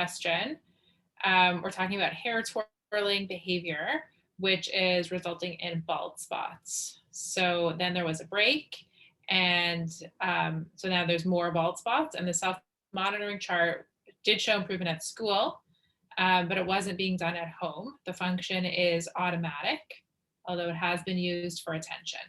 question. We're talking about hair twirling behavior, which is resulting in bald spots. So then there was a break, and so now there's more bald spots, and the self-monitoring chart did show improvement at school, but it wasn't being done at home. The function is automatic, although it has been used for attention.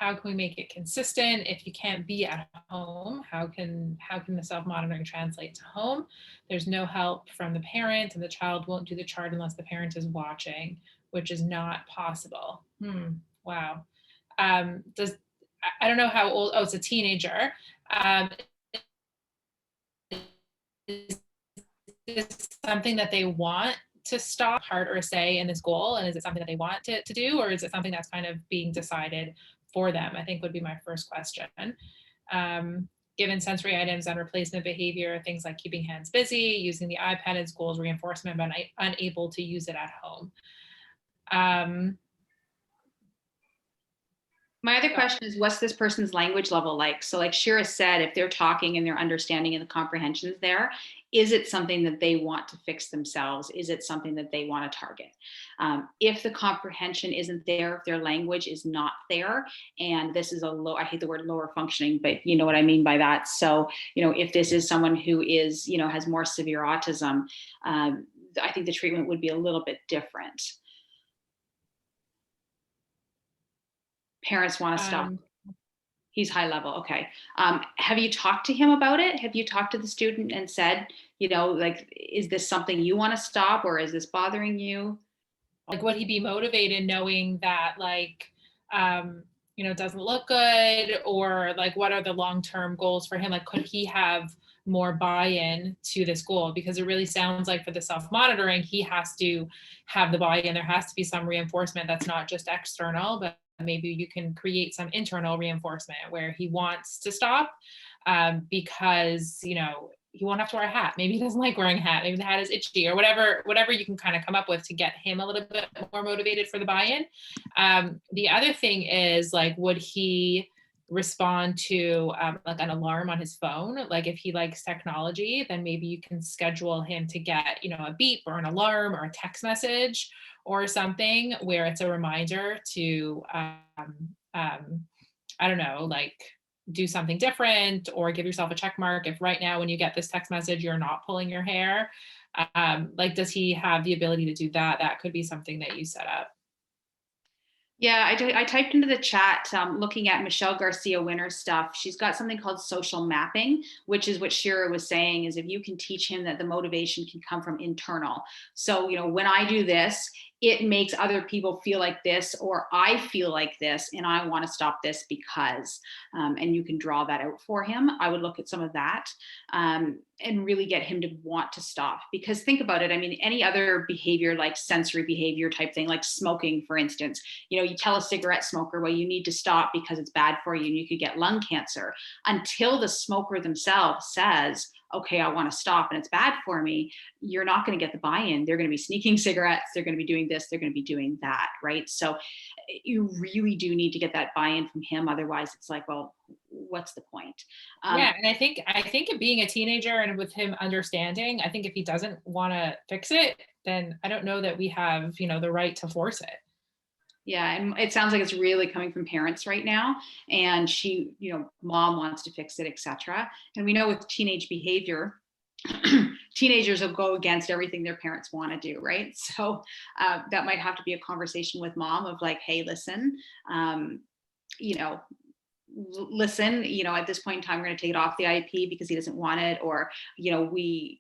How can we make it consistent? If you can't be at home, how can the self-monitoring translate to home? There's no help from the parent, and the child won't do the chart unless the parent is watching, which is not possible. Wow. I don't know how old. Oh, it's a teenager. Is this something that they want to stop, part or say in this goal? And is it something that they want to do, or is it something that's kind of being decided for them? I think would be my first question. Given sensory items and replacement behavior, things like keeping hands busy, using the iPad in school as reinforcement, but unable to use it at home. My other question is, what's this person's language level like? So like Shira said, if they're talking and their understanding and the comprehension is there, is it something that they want to fix themselves? Is it something that they want to target? If the comprehension isn't there, if their language is not there, and this is a low, I hate the word lower functioning, but you know what I mean by that. So, you know, if this is someone who is, you know, has more severe autism, I think the treatment would be a little bit different. Parents want to stop. He's high level. Okay. Have you talked to him about it? Have you talked to the student and said, you know, like, is this something you want to stop, or is this bothering you? Like, would he be motivated knowing that, like, you know, it doesn't look good, or like, what are the long-term goals for him? Like, could he have more buy-in to this goal? Because it really sounds like for the self-monitoring, he has to have the buy-in. There has to be some reinforcement that's not just external, but maybe you can create some internal reinforcement where he wants to stop, because, you know, he won't have to wear a hat. Maybe he doesn't like wearing a hat. Maybe the hat is itchy, or whatever you can kind of come up with to get him a little bit more motivated for the buy-in. The other thing is, like, would he respond to like an alarm on his phone? Like, if he likes technology, then maybe you can schedule him to get, you know, a beep or an alarm or a text message or something where it's a reminder to, I don't know, like, do something different, or give yourself a check mark if right now when you get this text message, you're not pulling your hair. Like, does he have the ability to do that? That could be something that you set up. Yeah, I typed into the chat, looking at Michelle Garcia Winner's stuff. She's got something called social mapping, which is what Shira was saying, is if you can teach him that the motivation can come from internal. So, you know, when I do this, it makes other people feel like this, or I feel like this, and I want to stop this because, and you can draw that out for him. I would look at some of that, and really get him to want to stop. Because think about it, I mean, any other behavior, like sensory behavior type thing, like smoking, for instance, you know, you tell a cigarette smoker, well, you need to stop because it's bad for you and you could get lung cancer. Until the smoker themselves says, okay, I want to stop and it's bad for me, you're not going to get the buy-in. They're going to be sneaking cigarettes. They're going to be doing this. They're going to be doing that, right? So you really do need to get that buy-in from him. Otherwise, it's like, well, what's the point? Yeah, and I think being a teenager and with him understanding, I think if he doesn't want to fix it, then I don't know that we have, you know, the right to force it. Yeah, and it sounds like it's really coming from parents right now. And she, you know, mom wants to fix it, etc. And we know with teenage behavior, teenagers will go against everything their parents want to do, right? So that might have to be a conversation with mom of like, hey, listen, you know, at this point in time, we're going to take it off the IEP because he doesn't want it, or, you know, we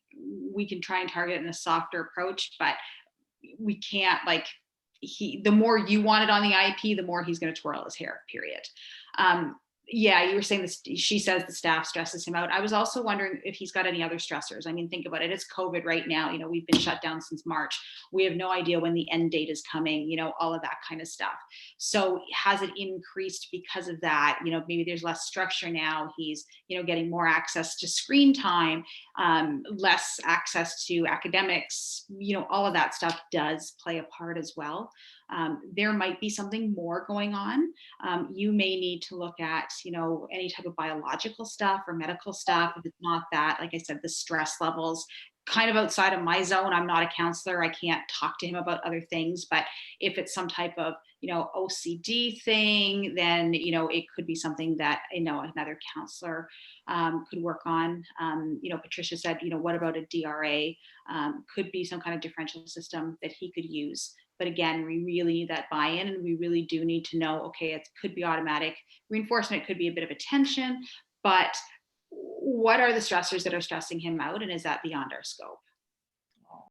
can try and target it in a softer approach, but we can't, like, the more you want it on the IEP, the more he's going to twirl his hair, period. Yeah, you were saying this, she says the staff stresses him out. I was also wondering if he's got any other stressors. I mean, think about it. It's COVID right now. You know, we've been shut down since March. We have no idea when the end date is coming, you know, all of that kind of stuff. So has it increased because of that? You know, maybe there's less structure now. He's, you know, getting more access to screen time, less access to academics, you know, all of that stuff does play a part as well. there might be something more going on. You may need to look at, any type of biological stuff or medical stuff. If it's not that, like I said, the stress levels kind of outside of my zone. I'm not a counselor. I can't talk to him about other things, but if it's some type of, OCD thing, then, it could be something that, another counselor could work on. Patricia said, what about a DRA? Could be some kind of differential system that he could use. But again, we really need that buy-in, and we really do need to know, okay, it could be automatic reinforcement, could be a bit of a tension, but what are the stressors that are stressing him out, and is that beyond our scope?